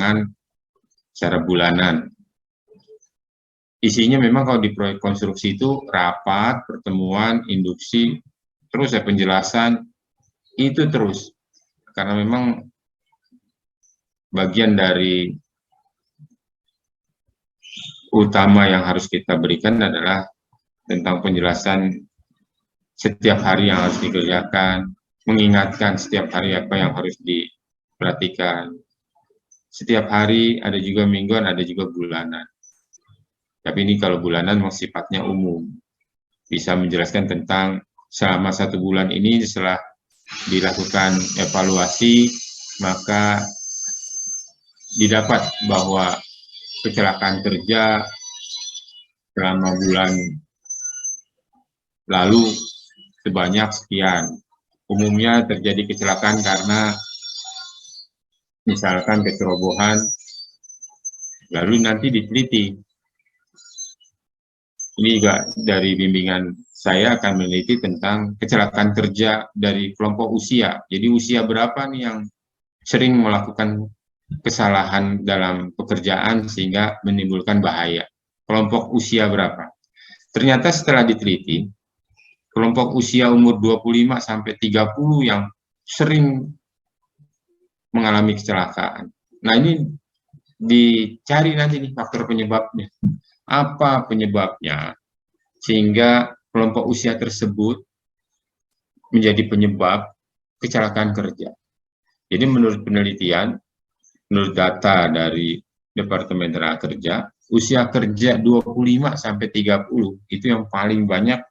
lapangan secara bulanan. Isinya memang kalau di proyek konstruksi itu rapat, pertemuan, induksi, terus ya penjelasan, itu terus. Karena memang bagian dari utama yang harus kita berikan adalah tentang penjelasan setiap hari yang harus dikerjakan, mengingatkan setiap hari apa yang harus diperhatikan. Setiap hari, ada juga mingguan, ada juga bulanan. Tapi ini kalau bulanan memang sifatnya umum. Bisa menjelaskan tentang selama 1 bulan ini setelah dilakukan evaluasi, maka didapat bahwa kecelakaan kerja selama bulan lalu sebanyak sekian. Umumnya terjadi kecelakaan karena misalkan kecerobohan, lalu nanti diteliti. Ini juga dari bimbingan saya akan meneliti tentang kecelakaan kerja dari kelompok usia. Jadi usia berapa nih yang sering melakukan kesalahan dalam pekerjaan sehingga menimbulkan bahaya. Kelompok usia berapa? Ternyata setelah diteliti, kelompok usia umur 25 sampai 30 yang sering mengalami kecelakaan. Nah, ini dicari nanti nih faktor penyebabnya. Apa penyebabnya sehingga kelompok usia tersebut menjadi penyebab kecelakaan kerja. Jadi menurut penelitian, menurut data dari Departemen Tenaga Kerja, usia kerja 25 sampai 30 itu yang paling banyak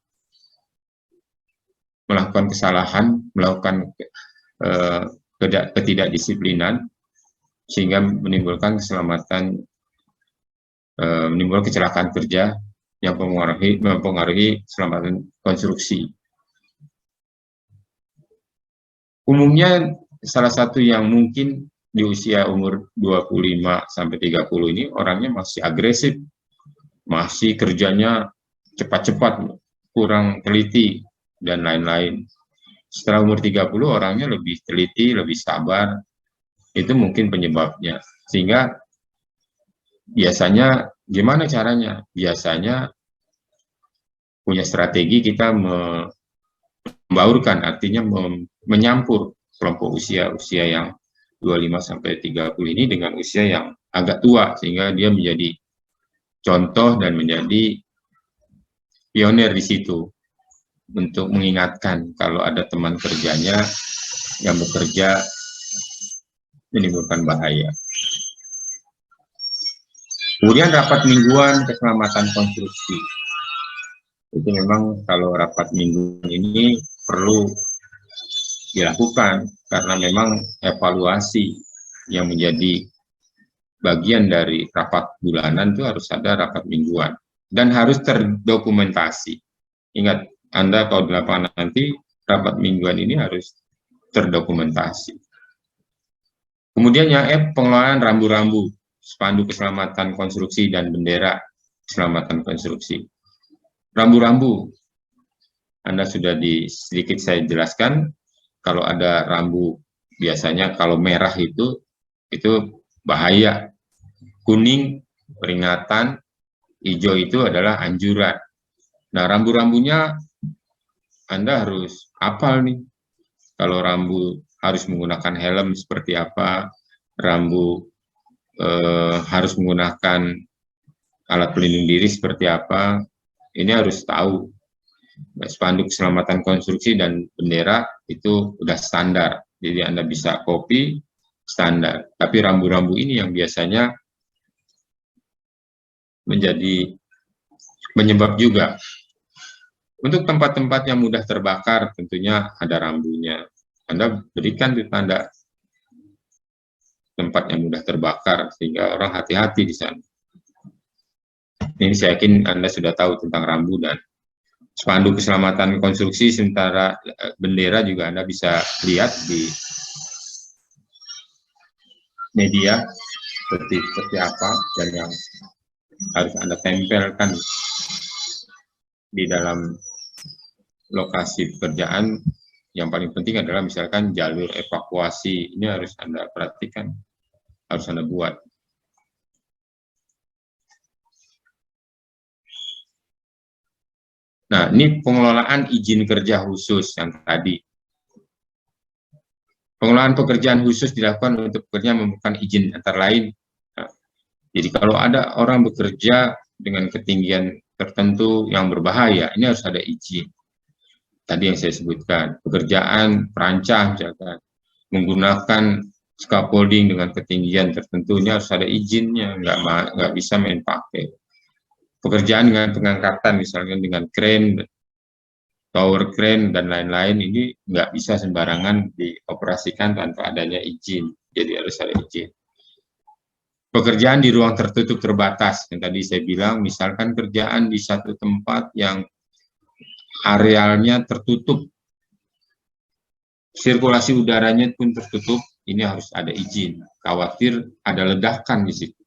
melakukan kesalahan, melakukan ketidakdisiplinan sehingga menimbulkan menimbulkan kecelakaan kerja yang mempengaruhi keselamatan konstruksi. Umumnya salah satu yang mungkin di usia umur 25 sampai 30 ini orangnya masih agresif, masih kerjanya cepat-cepat, kurang teliti dan lain-lain. Setelah umur 30 orangnya lebih teliti, lebih sabar. Itu mungkin penyebabnya. Sehingga biasanya gimana caranya? Biasanya punya strategi kita membaurkan, artinya menyampur kelompok usia yang 25 sampai 30 ini dengan usia yang agak tua sehingga dia menjadi contoh dan menjadi pionir di situ untuk mengingatkan kalau ada teman kerjanya yang bekerja menimbulkan bahaya. Kemudian rapat mingguan keselamatan konstruksi. Itu memang kalau rapat mingguan ini perlu dilakukan karena memang evaluasi yang menjadi bagian dari rapat bulanan itu harus ada rapat mingguan dan harus terdokumentasi. Ingat, Anda kalau di lapangan nanti rapat mingguan ini harus terdokumentasi. Kemudian yang pengelolaan rambu-rambu, spanduk keselamatan konstruksi dan bendera keselamatan konstruksi. Rambu-rambu, Anda sudah sedikit saya jelaskan, kalau ada rambu, biasanya kalau merah itu bahaya, kuning peringatan, hijau itu adalah anjuran. Nah, rambu-rambunya Anda harus hafal nih. Kalau rambu harus menggunakan helm seperti apa, rambu harus menggunakan alat pelindung diri seperti apa, ini harus tahu. Spanduk keselamatan konstruksi dan bendera itu udah standar, jadi Anda bisa copy standar. Tapi rambu-rambu ini yang biasanya menjadi penyebab juga. Untuk tempat-tempat yang mudah terbakar, tentunya ada rambunya. Anda berikan di tanda tempat yang mudah terbakar, sehingga orang hati-hati di sana. Ini saya yakin Anda sudah tahu tentang rambu dan spanduk keselamatan konstruksi, sementara bendera juga Anda bisa lihat di media seperti apa dan yang harus Anda tempelkan di dalam lokasi pekerjaan. Yang paling penting adalah misalkan jalur evakuasi, ini harus Anda perhatikan. harus Anda buat. Nah, ini pengelolaan izin kerja khusus yang tadi. Pengelolaan pekerjaan khusus dilakukan untuk pekerja membutuhkan izin antara lain. Nah, jadi kalau ada orang bekerja dengan ketinggian tertentu yang berbahaya, ini harus ada izin. Tadi yang saya sebutkan, pekerjaan perancang, misalkan, menggunakan scaffolding dengan ketinggian tertentu, ini harus ada izinnya, nggak bisa main pakai. Pekerjaan dengan pengangkatan, misalnya dengan crane, tower crane, dan lain-lain, ini nggak bisa sembarangan dioperasikan tanpa adanya izin. Jadi harus ada izin. Pekerjaan di ruang tertutup terbatas, yang tadi saya bilang, misalkan kerjaan di satu tempat yang arealnya tertutup, sirkulasi udaranya pun tertutup, ini harus ada izin. Khawatir ada ledakan di situ.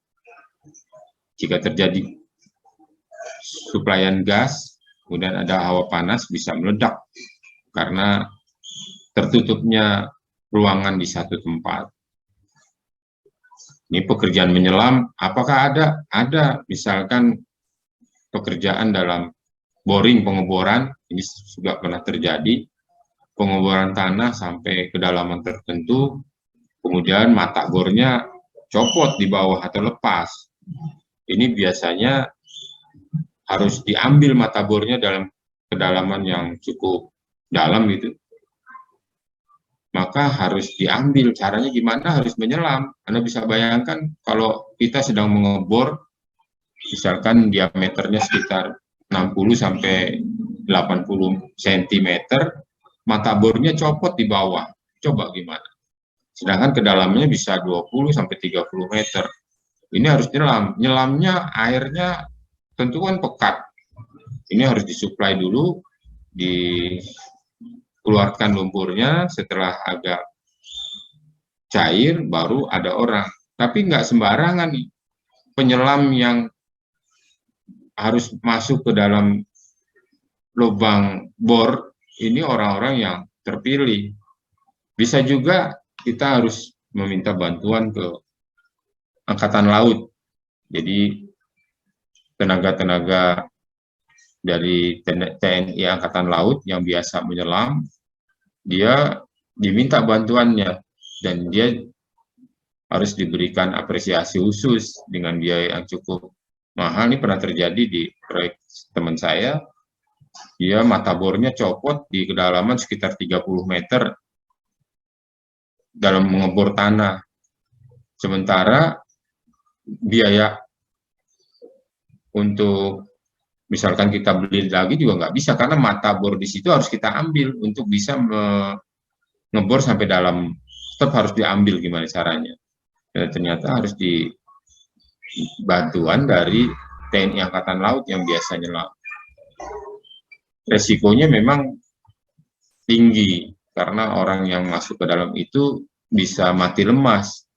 Jika terjadi suplaian gas, kemudian ada hawa panas, bisa meledak karena tertutupnya ruangan di satu tempat. Ini pekerjaan menyelam, apakah ada? Ada, misalkan pekerjaan dalam boring, pengeboran, ini juga pernah terjadi, pengeboran tanah sampai kedalaman tertentu, kemudian mata bornya copot di bawah atau lepas. Ini biasanya harus diambil mata bornya dalam kedalaman yang cukup dalam gitu. Maka harus diambil. Caranya gimana? Harus menyelam. Anda bisa bayangkan kalau kita sedang mengebor, misalkan diameternya sekitar 60 sampai 80 cm, mata bornya copot di bawah. Coba gimana? Sedangkan kedalamannya bisa 20 sampai 30 meter. Ini harus nyelam. Nyelamnya airnya tentu kan pekat. Ini harus disuplai dulu, dikeluarkan lumpurnya, setelah agak cair, baru ada orang. Tapi nggak sembarangan nih. Penyelam yang harus masuk ke dalam lubang bor, ini orang-orang yang terpilih. Bisa juga kita harus meminta bantuan ke Angkatan Laut. Jadi tenaga-tenaga dari TNI Angkatan Laut yang biasa menyelam, dia diminta bantuannya dan dia harus diberikan apresiasi khusus dengan biaya yang cukup mahal. Ini pernah terjadi di proyek teman saya, dia mata bornya copot di kedalaman sekitar 30 meter dalam mengebor tanah. Sementara biaya untuk misalkan kita beli lagi juga nggak bisa, karena mata bor di situ harus kita ambil untuk bisa ngebor sampai dalam, tetap harus diambil gimana caranya. Dan ternyata harus dibantuan dari TNI Angkatan Laut yang biasa nyelam. Resikonya memang tinggi, karena orang yang masuk ke dalam itu bisa mati lemas.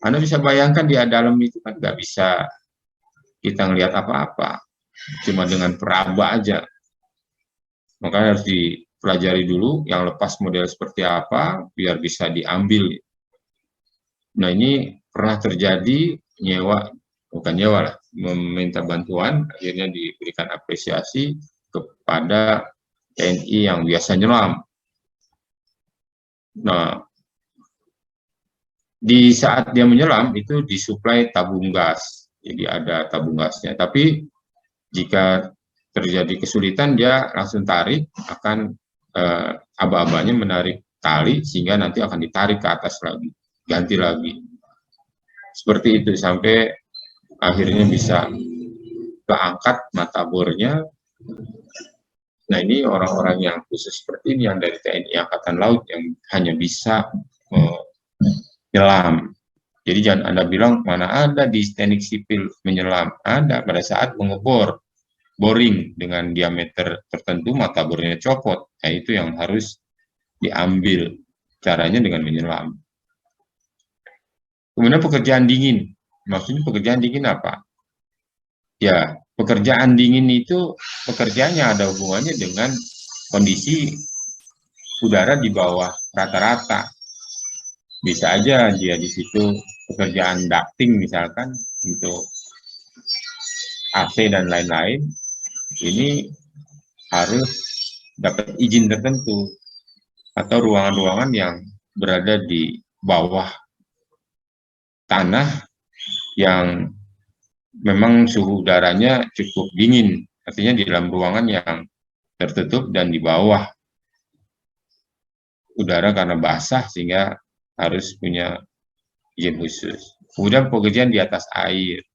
Anda bisa bayangkan di dalam itu kan nggak bisa kita ngelihat apa-apa, cuma dengan peraba aja. Makanya harus dipelajari dulu yang lepas model seperti apa, biar bisa diambil. Nah ini pernah terjadi, bukan nyewa lah, meminta bantuan, akhirnya diberikan apresiasi kepada TNI yang biasa nyelam. Nah, di saat dia menyelam itu disuplai tabung gas, jadi ada tabung gasnya. Tapi jika terjadi kesulitan, dia langsung tarik, akan aba-abanya menarik tali sehingga nanti akan ditarik ke atas lagi, ganti lagi. Seperti itu sampai akhirnya bisa keangkat mata bornya. Nah ini orang-orang yang khusus seperti ini, yang dari TNI Angkatan Laut yang hanya bisa menyelam. Jadi jangan Anda bilang, mana ada di teknik sipil menyelam. Ada pada saat mengebor, boring dengan diameter tertentu, mata bornya copot. Nah itu yang harus diambil, caranya dengan menyelam. Kemudian pekerjaan dingin. Maksudnya pekerjaan dingin apa? Ya, pekerjaan dingin itu pekerjaannya ada hubungannya dengan kondisi udara di bawah rata-rata. Bisa aja dia di situ pekerjaan ducting misalkan untuk AC dan lain-lain, ini harus dapat izin tertentu atau ruangan-ruangan yang berada di bawah tanah yang memang suhu udaranya cukup dingin, artinya di dalam ruangan yang tertutup dan di bawah udara karena basah sehingga harus punya izin khusus. Kemudian pekerjaan di atas air.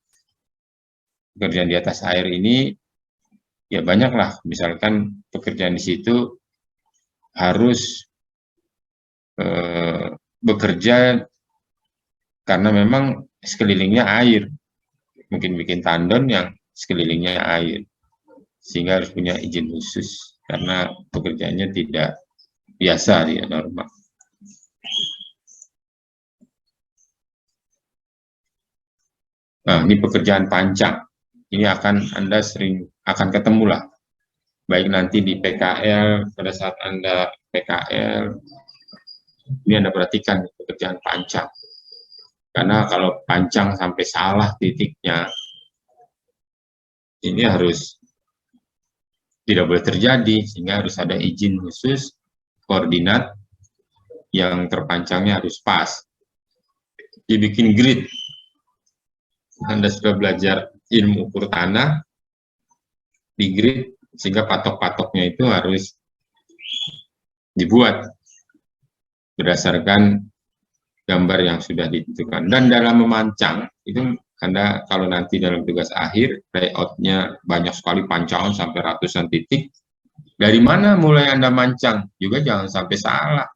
Pekerjaan di atas air ini ya banyaklah, misalkan pekerjaan di situ harus bekerja karena memang sekelilingnya air, mungkin bikin tandon yang sekelilingnya air, sehingga harus punya izin khusus karena pekerjaannya tidak biasa di normal. Nah, ini pekerjaan pancang. Ini Anda sering akan ketemu lah, baik nanti di PKL, pada saat Anda PKL, ini Anda perhatikan pekerjaan pancang. Karena kalau pancang sampai salah titiknya, ini harus tidak boleh terjadi, sehingga harus ada izin khusus, koordinat yang terpancangnya harus pas. Dibikin grid. Anda sudah belajar ilmu ukur tanah, di grid, sehingga patok-patoknya itu harus dibuat berdasarkan gambar yang sudah ditentukan. Dan dalam memancang, itu Anda kalau nanti dalam tugas akhir, layout-nya banyak sekali pancangan sampai ratusan titik, dari mana mulai Anda mancang? Juga jangan sampai salah.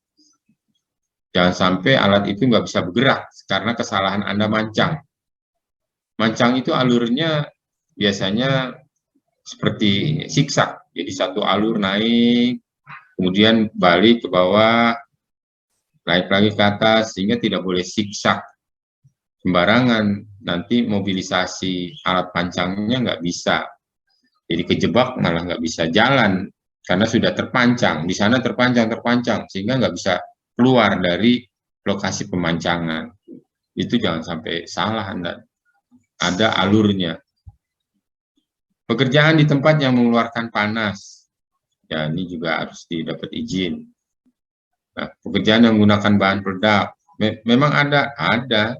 Jangan sampai alat itu nggak bisa bergerak karena kesalahan Anda mancang. Mancang itu alurnya biasanya seperti siksak, jadi satu alur naik, kemudian balik ke bawah, naik lagi ke atas, sehingga tidak boleh siksak sembarangan. Nanti mobilisasi alat pancangnya nggak bisa, jadi kejebak malah nggak bisa jalan karena sudah terpancang. Di sana terpancang, sehingga nggak bisa keluar dari lokasi pemancangan. Itu jangan sampai salah Anda. Ada alurnya. Pekerjaan di tempat yang mengeluarkan panas, ya ini juga harus didapat izin. Nah, pekerjaan yang menggunakan bahan peledak, memang ada.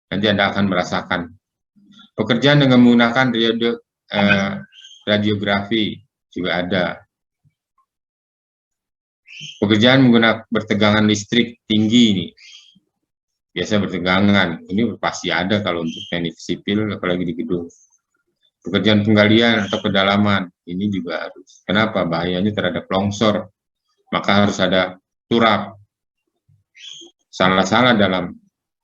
Nanti Anda akan merasakan. Pekerjaan dengan menggunakan radiografi juga ada. Pekerjaan menggunakan bertegangan listrik tinggi ini, biasa bertegangan. Ini pasti ada kalau untuk teknik sipil, apalagi di gedung. Pekerjaan penggalian atau kedalaman, ini juga harus. Kenapa? Bahayanya terhadap longsor. Maka harus ada turap. Salah-salah dalam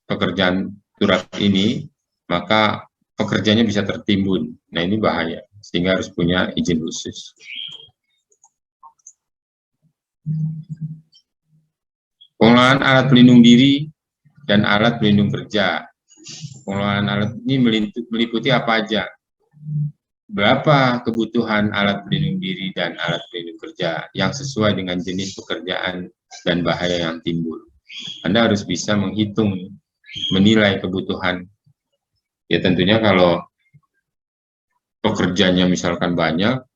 pekerjaan turap ini, maka pekerjanya bisa tertimbun. Nah, ini bahaya. Sehingga harus punya izin khusus. Pengelolaan alat pelindung diri dan alat pelindung kerja. Pengelolaan alat ini meliputi apa aja? Berapa kebutuhan alat pelindung diri dan alat pelindung kerja yang sesuai dengan jenis pekerjaan dan bahaya yang timbul. Anda harus bisa menghitung, menilai kebutuhan. Ya tentunya kalau pekerjanya misalkan banyak,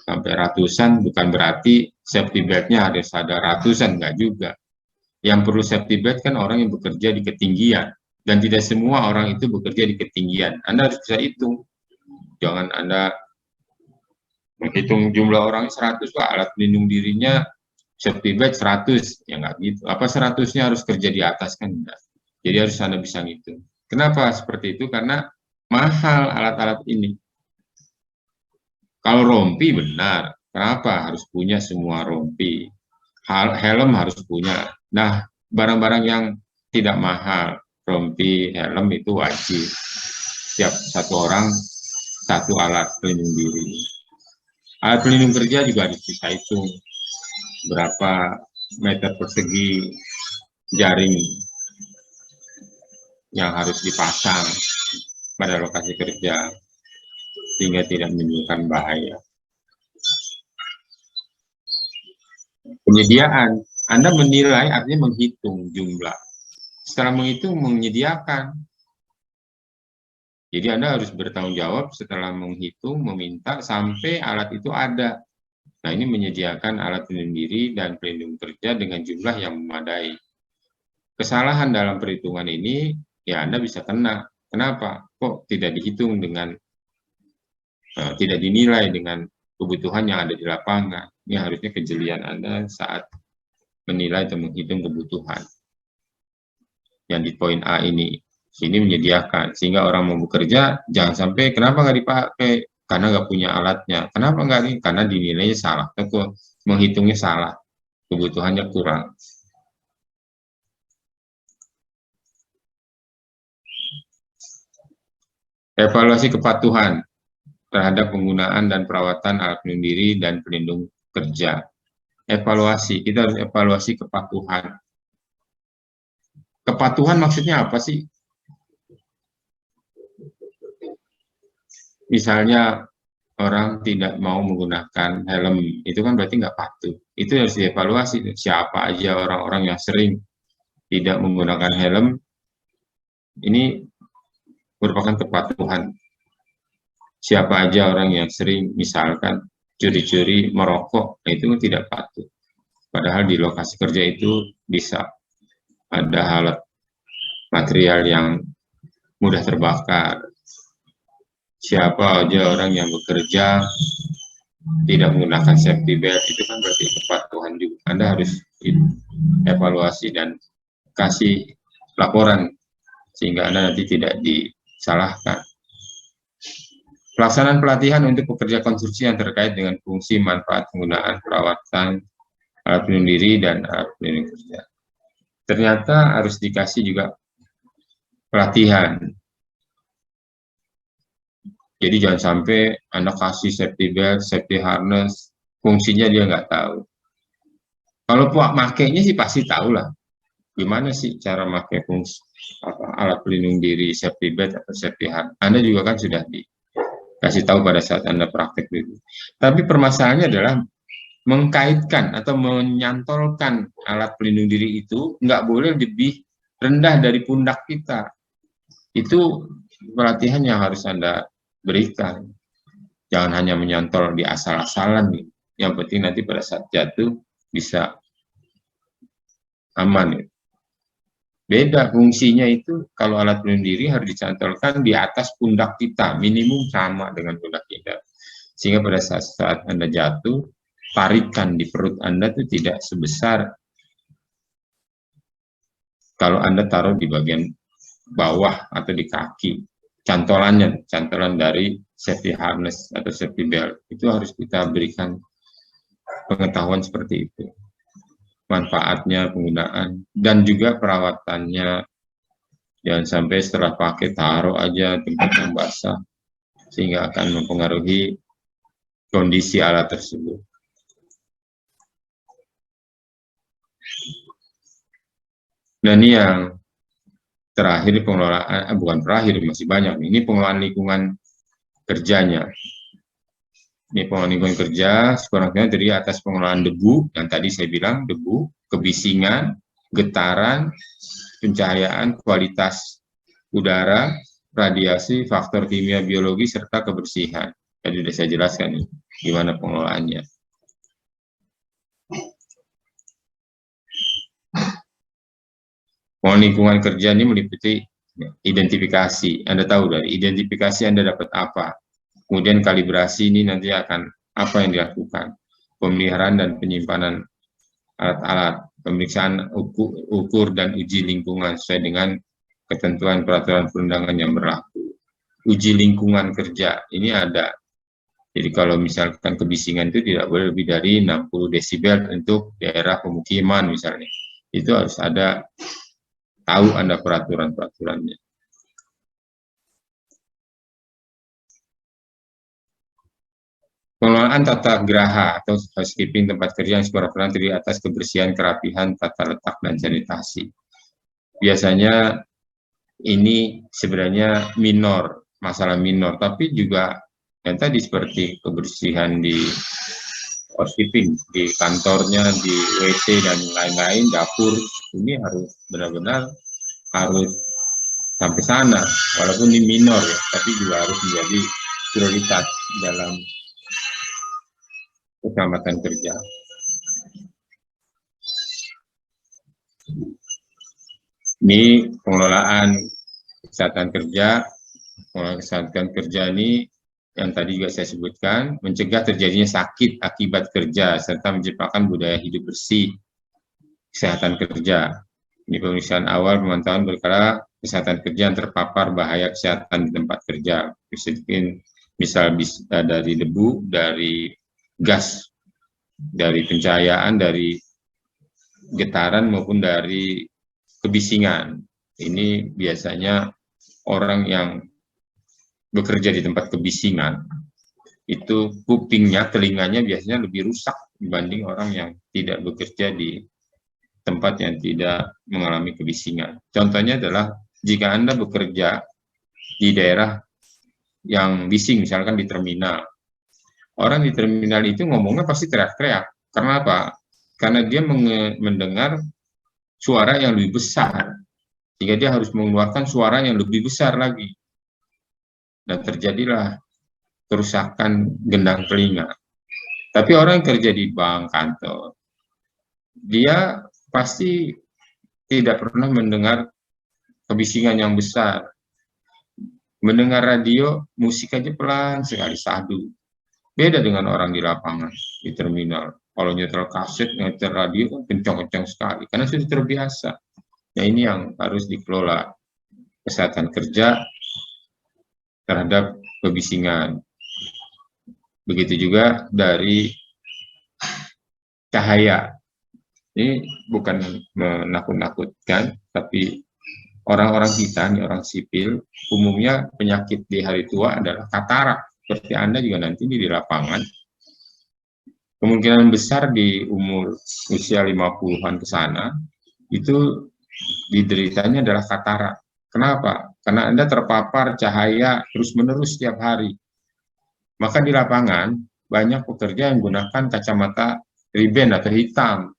sampai ratusan, bukan berarti safety belt-nya harus ada ratusan, enggak juga. Yang perlu safety belt kan orang yang bekerja di ketinggian, dan tidak semua orang itu bekerja di ketinggian. Anda harus bisa hitung. Jangan Anda menghitung jumlah orang 100, Pak, alat pelindung dirinya safety belt 100, ya nggak gitu. Apa 100-nya harus kerja di atas, kan enggak. Jadi harus Anda bisa ngitung. Kenapa seperti itu? Karena mahal alat-alat ini. Kalau rompi benar, kenapa harus punya semua rompi? Helm harus punya. Nah, barang-barang yang tidak mahal, rompi, helm itu wajib. Setiap satu orang, satu alat pelindung diri. Alat pelindung kerja juga harus bisa hitung. Berapa meter persegi jaring yang harus dipasang pada lokasi kerja, sehingga tidak menimbulkan bahaya. Penyediaan, Anda menilai artinya menghitung jumlah. setelah menghitung menyediakan. Jadi Anda harus bertanggung jawab setelah menghitung, meminta sampai alat itu ada. Nah, ini menyediakan alat pelindung diri dan pelindung kerja dengan jumlah yang memadai. Kesalahan dalam perhitungan ini, ya Anda bisa kena. Kenapa? Kok tidak dihitung dengan, tidak dinilai dengan kebutuhan yang ada di lapangan. Ini harusnya kejelian Anda saat menilai atau menghitung kebutuhan. Yang di poin A ini, sini menyediakan, sehingga orang mau bekerja, jangan sampai, kenapa nggak dipakai? Karena nggak punya alatnya. Kenapa nggak? Karena dinilainya salah, atau menghitungnya salah, kebutuhannya kurang. Evaluasi kepatuhan terhadap penggunaan dan perawatan alat pelindung diri dan pelindung kerja. Evaluasi, kita harus evaluasi kepatuhan. Kepatuhan maksudnya apa sih? Misalnya orang tidak mau menggunakan helm, itu kan berarti nggak patuh. Itu harus dievaluasi. Siapa aja orang-orang yang sering tidak menggunakan helm, ini merupakan kepatuhan. Siapa aja orang yang sering, misalkan curi-curi merokok, itu tidak patuh. Padahal di lokasi kerja itu bisa ada alat material yang mudah terbakar. Siapa aja orang yang bekerja tidak menggunakan safety belt, itu kan berarti kepatuhan juga. Anda harus evaluasi dan kasih laporan sehingga Anda nanti tidak disalahkan. Pelaksanaan pelatihan untuk pekerja konstruksi yang terkait dengan fungsi, manfaat, penggunaan, perawatan alat pelindung diri dan alat pelindung kerja. Ternyata harus dikasih juga pelatihan. Jadi jangan sampai Anda kasih safety belt, safety harness, fungsinya dia nggak tahu. Kalau makainya sih pasti tahu lah. Gimana sih cara pakai fungsi alat pelindung diri, safety belt atau safety harness. Anda juga kan sudah dikasih tahu pada saat Anda praktek dulu. Tapi permasalahannya adalah mengkaitkan atau menyantolkan alat pelindung diri itu nggak boleh lebih rendah dari pundak kita. Itu pelatihan yang harus Anda berikan. Jangan hanya menyantol di asal-asalan. Yang penting nanti pada saat jatuh bisa aman. Beda fungsinya itu, kalau alat pelindung diri harus dicantolkan di atas pundak kita, minimum sama dengan pundak kita. Sehingga pada saat Anda jatuh, tarikan di perut Anda itu tidak sebesar kalau Anda taruh di bagian bawah atau di kaki. Cantolan dari safety harness atau safety belt, itu harus kita berikan pengetahuan seperti itu. Manfaatnya, penggunaan, dan juga perawatannya. Jangan sampai setelah pakai taruh aja tempat yang basah, sehingga akan mempengaruhi kondisi alat tersebut. Nah, ini yang terakhir, pengelolaan, bukan terakhir, masih banyak. Ini pengelolaan lingkungan kerjanya. Ini pengelolaan lingkungan kerja, sekurang-kurangnya dari atas pengelolaan debu, yang tadi saya bilang, debu, kebisingan, getaran, pencahayaan, kualitas udara, radiasi, faktor kimia biologi, serta kebersihan. Tadi sudah saya jelaskan nih, gimana pengelolaannya. Lingkungan kerja ini meliputi identifikasi. Anda tahu dari identifikasi Anda dapat apa. Kemudian kalibrasi ini nanti akan apa yang dilakukan. Pemeliharaan dan penyimpanan alat-alat, pemeriksaan ukur dan uji lingkungan sesuai dengan ketentuan peraturan perundangan yang berlaku. Uji lingkungan kerja ini ada. Jadi kalau misalkan kebisingan itu tidak boleh lebih dari 60 desibel untuk daerah pemukiman misalnya. Itu harus ada, tahu Anda peraturan-peraturannya. Pengelolaan tata geraha atau housekeeping tempat kerja yang sekurang-kurangnya terdiri atas kebersihan, kerapihan, tata letak, dan sanitasi. Biasanya ini sebenarnya minor, masalah minor, tapi juga yang tadi seperti kebersihan di housekeeping, di kantornya, di WC, dan lain-lain, dapur, ini harus benar-benar harus sampai sana, walaupun ini minor ya, tapi juga harus menjadi prioritas dalam keselamatan kerja. Ini pengelolaan kesehatan kerja. Pengelolaan kesehatan kerja ini yang tadi juga saya sebutkan, mencegah terjadinya sakit akibat kerja, serta menciptakan budaya hidup bersih, kesehatan kerja. Ini pemeriksaan awal pemantauan berkala kesehatan kerja yang terpapar bahaya kesehatan di tempat kerja. Misal dari debu, dari gas, dari pencahayaan, dari getaran maupun dari kebisingan. Ini biasanya orang yang bekerja di tempat kebisingan, itu kupingnya, telinganya biasanya lebih rusak dibanding orang yang tidak bekerja di tempat yang tidak mengalami kebisingan. Contohnya adalah jika Anda bekerja di daerah yang bising, misalkan di terminal. Orang di terminal itu ngomongnya pasti teriak-teriak. Karena apa? Karena dia mendengar suara yang lebih besar, sehingga dia harus mengeluarkan suara yang lebih besar lagi. Dan terjadilah kerusakan gendang telinga. Tapi orang yang kerja di bank, kantor, dia pasti tidak pernah mendengar kebisingan yang besar. Mendengar radio, musik aja pelan sekali, sadu. Beda dengan orang di lapangan, di terminal. Kalau nyetel kaset, nyetel radio, kan kencang-kencang sekali, karena sudah terbiasa. Nah, ini yang harus dikelola, kesehatan kerja terhadap kebisingan. Begitu juga dari cahaya. Ini bukan menakut-nakutkan, tapi orang-orang kita, nih orang sipil, umumnya penyakit di hari tua adalah katarak. Seperti Anda juga nanti di lapangan, kemungkinan besar di umur usia 50-an ke sana, itu dideritanya adalah katarak. Kenapa? Karena Anda terpapar cahaya terus-menerus setiap hari. Maka di lapangan, banyak pekerja yang menggunakan kacamata riben atau hitam.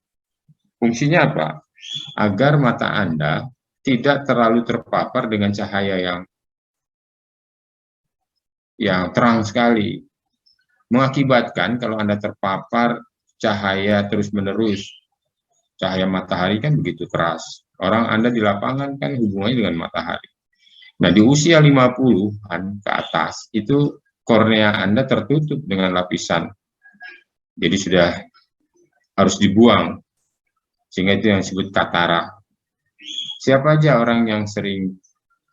Fungsinya apa? Agar mata Anda tidak terlalu terpapar dengan cahaya yang terang sekali. Mengakibatkan kalau Anda terpapar cahaya terus-menerus, cahaya matahari kan begitu keras. Orang Anda di lapangan kan hubungannya dengan matahari. Nah, di usia 50-an ke atas, itu kornea Anda tertutup dengan lapisan. Jadi sudah harus dibuang. Sehingga itu yang disebut katarak. Siapa aja orang yang sering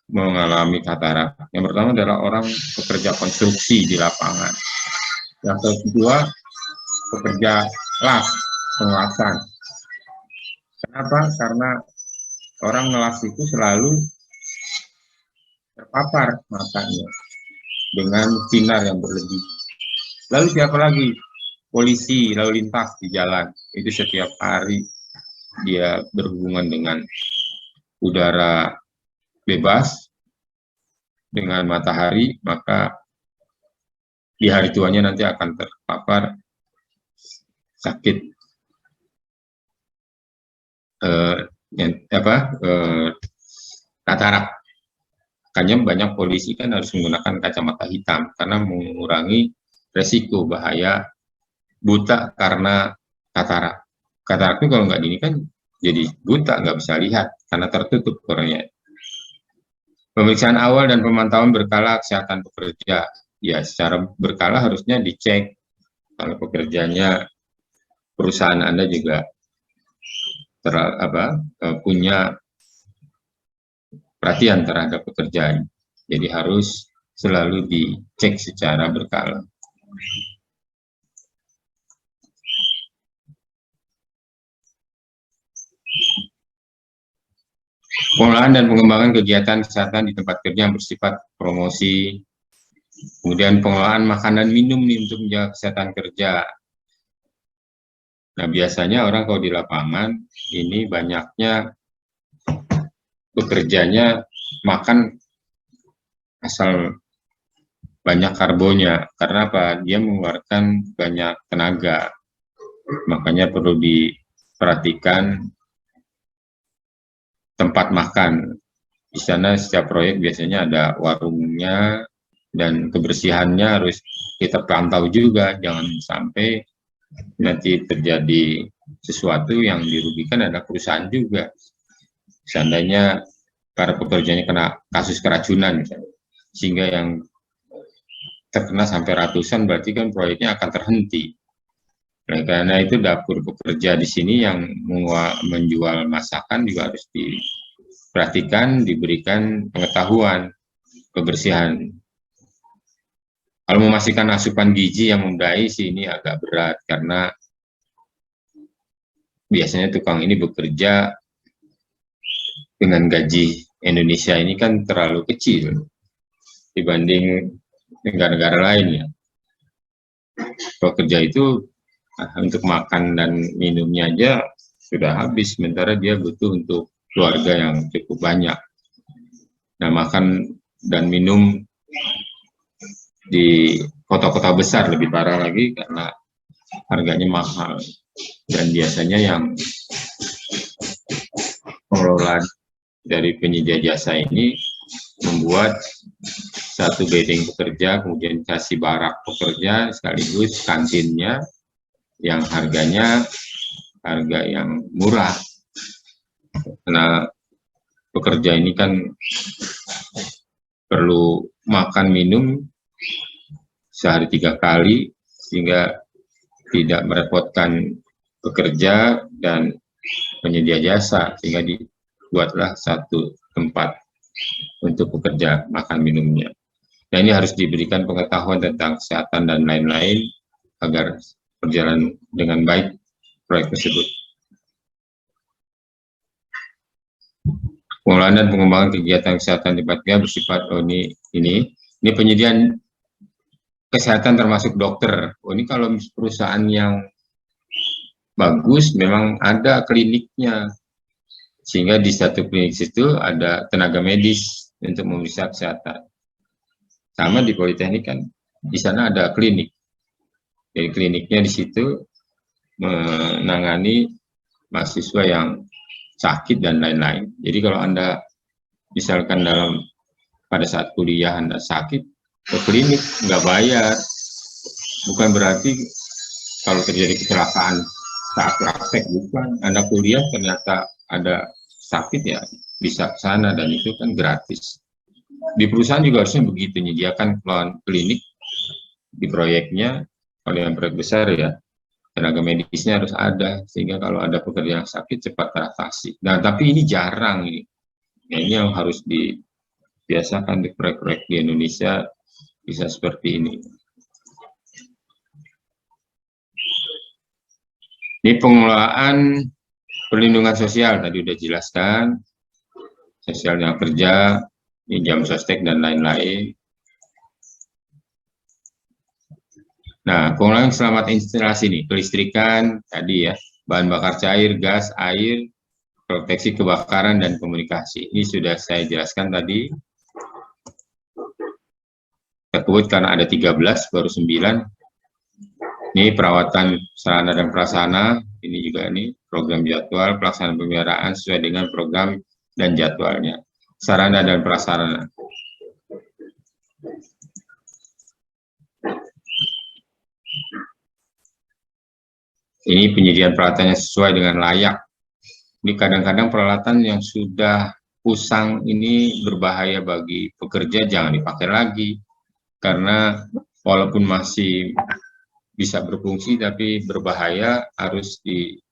mengalami katarak? Yang pertama adalah orang pekerja konstruksi di lapangan. Yang kedua, pekerja las, pengelasan. Kenapa? Karena orang ngelas itu selalu terpapar matanya dengan sinar yang berlebih. Lalu siapa lagi? Polisi lalu lintas di jalan. Itu setiap hari dia berhubungan dengan udara bebas, dengan matahari, maka di hari tuanya nanti akan terpapar sakit katarak. Makanya banyak polisi kan harus menggunakan kacamata hitam karena mengurangi resiko bahaya buta karena katarak. Katarak itu kalau nggak ini kan jadi buta, nggak bisa lihat karena tertutup kornea. Pemeriksaan awal dan pemantauan berkala kesehatan pekerja. Ya, secara berkala harusnya dicek kalau pekerjanya, perusahaan Anda juga punya perhatian terhadap pekerjaan. Jadi harus selalu dicek secara berkala. Pengelolaan dan pengembangan kegiatan kesehatan di tempat kerja yang bersifat promosi, kemudian pengelolaan makanan minum nih untuk menjaga kesehatan kerja. Nah, biasanya orang kalau di lapangan ini banyaknya bekerjanya makan asal banyak karbonnya. Karena apa? Dia mengeluarkan banyak tenaga. Makanya perlu diperhatikan tempat makan. Di sana setiap proyek biasanya ada warungnya, dan kebersihannya harus kita pantau juga, jangan sampai nanti terjadi sesuatu yang dirugikan adalah perusahaan juga. Seandainya para pekerjanya kena kasus keracunan misalnya, sehingga yang terkena sampai ratusan, berarti kan proyeknya akan terhenti. Nah, karena itu dapur pekerja di sini yang menjual masakan juga harus diperhatikan, diberikan pengetahuan kebersihan. Kalau memastikan asupan gizi yang memadai sih ini agak berat, karena biasanya tukang ini bekerja dengan gaji Indonesia ini kan terlalu kecil dibanding negara-negara lain ya. Pekerja itu untuk makan dan minumnya aja sudah habis, sementara dia butuh untuk keluarga yang cukup banyak. Nah, makan dan minum di kota-kota besar lebih parah lagi karena harganya mahal, dan biasanya yang pengelola dari penyedia jasa ini membuat satu bedeng pekerja, kemudian kasih barak pekerja sekaligus kantinnya yang harganya harga yang murah, karena pekerja ini kan perlu makan minum sehari 3 kali, sehingga tidak merepotkan pekerja dan penyedia jasa, sehingga dibuatlah satu tempat untuk pekerja makan minumnya. Dan ini harus diberikan pengetahuan tentang kesehatan dan lain-lain agar berjalan dengan baik proyek tersebut. Pengelolaan dan pengembangan kegiatan kesehatan tempat kerja bersifat ini penyediaan kesehatan termasuk dokter. Ini kalau perusahaan yang bagus memang ada kliniknya, sehingga di satu klinik itu ada tenaga medis untuk memeriksa kesehatan. Sama di Politeknik kan, di sana ada klinik. Jadi kliniknya di situ menangani mahasiswa yang sakit dan lain-lain. Jadi kalau Anda misalkan pada saat kuliah Anda sakit, ke klinik nggak bayar. Bukan berarti kalau terjadi kecelakaan saat praktek, bukan. Anda kuliah ternyata ada sakit ya bisa ke sana, dan itu kan gratis. Di perusahaan juga harusnya begitu, menyediakan klinik di proyeknya. Kalau yang proyek besar ya, tenaga medisnya harus ada, sehingga kalau ada pekerja yang sakit cepat teratasi. Nah, tapi ini jarang ini. Ya, ini yang harus dibiasakan di proyek-proyek di Indonesia bisa seperti ini. Ini pengelolaan perlindungan sosial, tadi udah jelaskan, sosialnya kerja, ini jam sostek dan lain-lain. Nah, pengelolaan keselamatan instalasi nih, kelistrikan tadi ya, bahan bakar cair, gas, air, proteksi kebakaran dan komunikasi. Ini sudah saya jelaskan tadi. Tersebut karena ada 13 baru 9. Ini perawatan sarana dan prasarana, ini juga ini program jadwal pelaksanaan pemeliharaan sesuai dengan program dan jadwalnya. Sarana dan prasarana. Ini penyediaan peralatannya sesuai dengan layak. Ini kadang-kadang peralatan yang sudah usang ini berbahaya bagi pekerja, jangan dipakai lagi. Karena walaupun masih bisa berfungsi tapi berbahaya, harus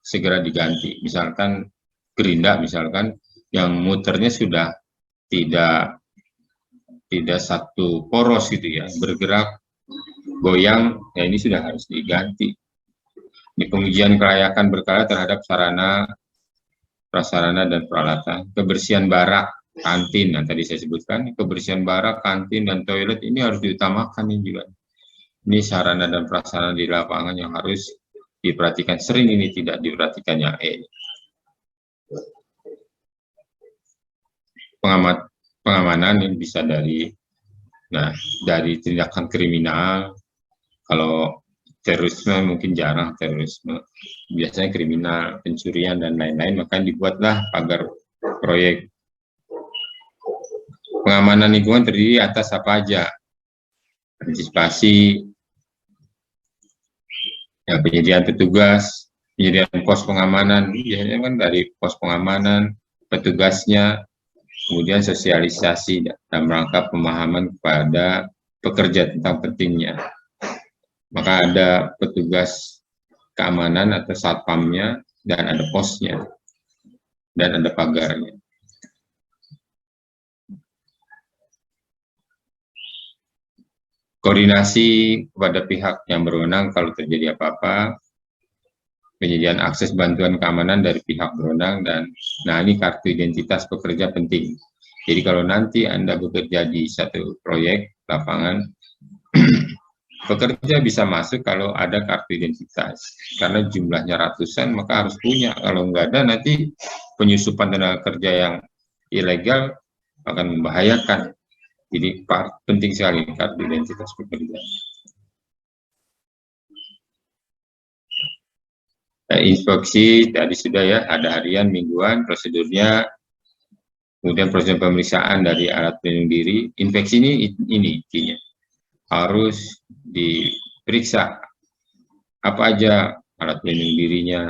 segera diganti. Misalkan gerinda misalkan yang muternya sudah tidak satu poros gitu ya, bergerak goyang, ya ini sudah harus diganti. Di pengujian kelayakan berkala terhadap sarana, prasarana dan peralatan. Kebersihan barak, kantin, yang tadi saya sebutkan, kebersihan barak, kantin dan toilet ini harus diutamakan ini juga. Ini sarana dan prasarana di lapangan yang harus diperhatikan. Sering ini tidak diperhatikannya. Pengamanan ini bisa dari tindakan kriminal. Kalau terorisme mungkin jarang terorisme, biasanya kriminal, pencurian dan lain-lain, maka dibuatlah pagar proyek. Pengamanan lingkungan terdiri atas apa aja? Antisipasi, ya, penyediaan petugas, penyediaan pos pengamanan, biasanya kan dari pos pengamanan, petugasnya, kemudian sosialisasi dalam rangka pemahaman kepada pekerja tentang pentingnya. Maka ada petugas keamanan atau satpamnya, dan ada posnya, dan ada pagarnya. Koordinasi kepada pihak yang berwenang kalau terjadi apa-apa, penyediaan akses bantuan keamanan dari pihak berwenang, dan nah ini kartu identitas pekerja penting. Jadi kalau nanti Anda bekerja di satu proyek lapangan, pekerja bisa masuk kalau ada kartu identitas. Karena jumlahnya ratusan, maka harus punya. Kalau nggak ada, nanti penyusupan tenaga kerja yang ilegal akan membahayakan. Jadi penting sekali kartu identitas pekerja. Inspeksi tadi sudah ya, ada harian, mingguan, prosedurnya, kemudian proses pemeriksaan dari alat pelindung diri. Infeksi ini intinya harus diperiksa apa aja alat pelindung dirinya,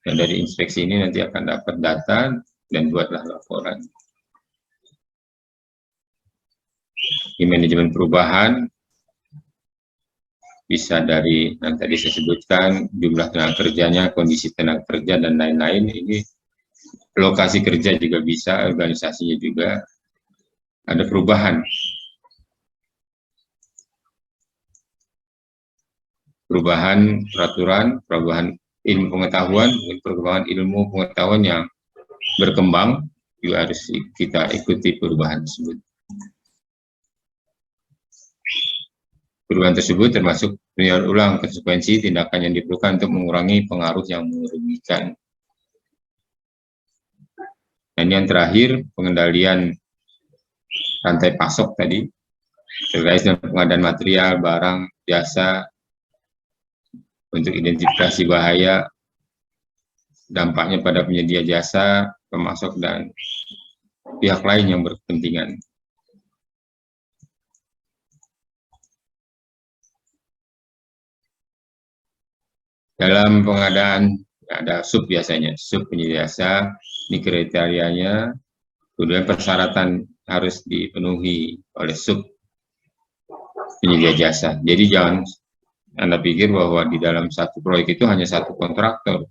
dan dari inspeksi ini nanti akan dapat data dan buatlah laporan. Di manajemen perubahan bisa dari yang tadi saya sebutkan, jumlah tenaga kerjanya, kondisi tenaga kerja, dan lain-lain. Ini lokasi kerja juga bisa, organisasinya juga ada perubahan. Perubahan peraturan, perubahan ilmu pengetahuan, perkembangan ilmu pengetahuan yang berkembang juga harus kita ikuti perubahan tersebut. Perubahan tersebut termasuk penilaian ulang konsekuensi tindakan yang diperlukan untuk mengurangi pengaruh yang merugikan. Dan yang terakhir, pengendalian rantai pasok tadi, terkait dengan pengadaan material, barang, jasa, untuk identifikasi bahaya, dampaknya pada penyedia jasa, pemasok, dan pihak lain yang berkepentingan. Dalam pengadaan ada sub biasanya, sub penyedia jasa, ini kriterianya, kemudian persyaratan harus dipenuhi oleh sub penyedia jasa. Jadi jangan Anda pikir bahwa di dalam satu proyek itu hanya satu kontraktor.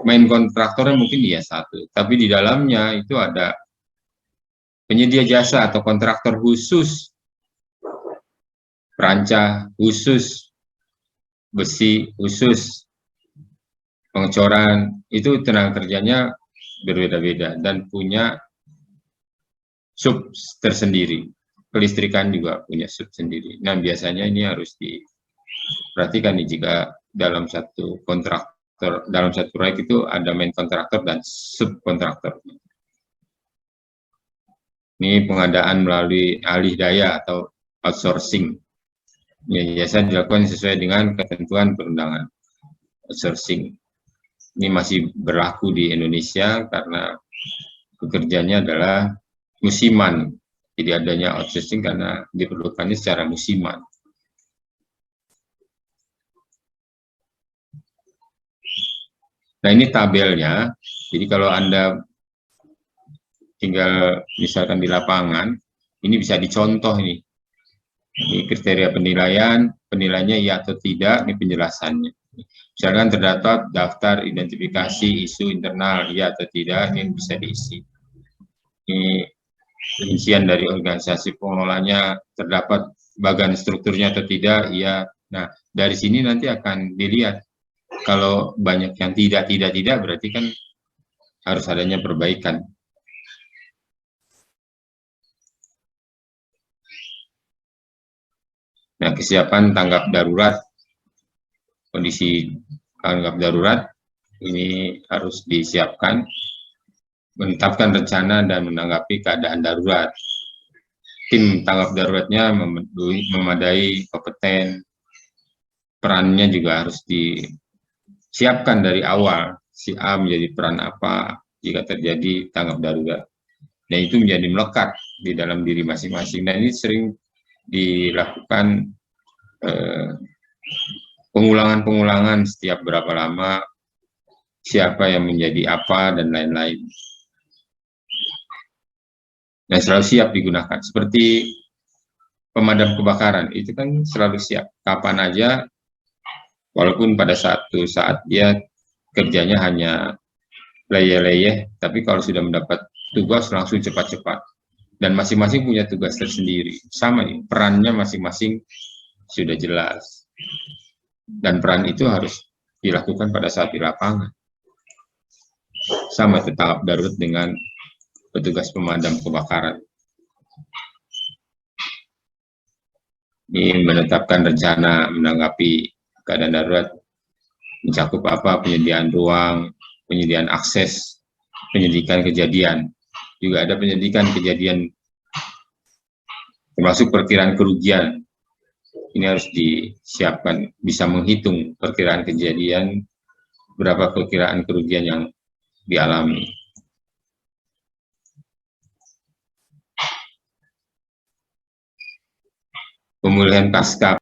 Main kontraktornya mungkin dia satu, tapi di dalamnya itu ada penyedia jasa atau kontraktor khusus, perancah khusus, besi khusus, pengecoran, itu tenaga kerjanya berbeda-beda dan punya sub tersendiri. Kelistrikan juga punya sub sendiri. Nah, biasanya ini harus diperhatikan nih, jika dalam satu kontraktor, dalam satu proyek itu ada main kontraktor dan sub kontraktor. Ini pengadaan melalui alih daya atau outsourcing. Ya, biasa dilakukan sesuai dengan ketentuan perundangan. Outsourcing ini masih berlaku di Indonesia karena pekerjaannya adalah musiman. Jadi adanya outsourcing karena diperlukannya secara musiman. Nah, ini tabelnya. Jadi kalau Anda tinggal misalkan di lapangan, ini bisa dicontoh ini. Ini kriteria penilaian, penilaiannya iya atau tidak, ini penjelasannya. Misalkan terdapat daftar identifikasi isu internal, iya atau tidak, ini bisa diisi. Ini rincian dari organisasi pengelolanya, terdapat bagan strukturnya atau tidak, iya. Nah, dari sini nanti akan dilihat. Kalau banyak yang tidak, berarti kan harus adanya perbaikan. Nah, kesiapan tanggap darurat, kondisi tanggap darurat ini harus disiapkan, menetapkan rencana dan menanggapi keadaan darurat. Tim tanggap daruratnya memadai, kompeten, perannya juga harus disiapkan dari awal. Si A menjadi peran apa jika terjadi tanggap darurat. Dan itu menjadi melekat di dalam diri masing-masing. Dan ini sering dilakukan pengulangan-pengulangan setiap berapa lama, siapa yang menjadi apa, dan lain-lain. Dan selalu siap digunakan. Seperti pemadam kebakaran, itu kan selalu siap. Kapan aja, walaupun pada satu saat dia kerjanya hanya leyeh-leyeh, tapi kalau sudah mendapat tugas langsung cepat-cepat. Dan masing-masing punya tugas tersendiri. Sama nih, perannya masing-masing sudah jelas. Dan peran itu harus dilakukan pada saat di lapangan. Sama tanggap darurat dengan petugas pemadam kebakaran. Ini menetapkan rencana menanggapi keadaan darurat, mencakup apa, penyediaan ruang, penyediaan akses, penyelidikan kejadian. Juga ada penyelidikan kejadian, termasuk perkiraan kerugian. Ini harus disiapkan, bisa menghitung perkiraan kejadian, berapa perkiraan kerugian yang dialami. Pemulihan pasca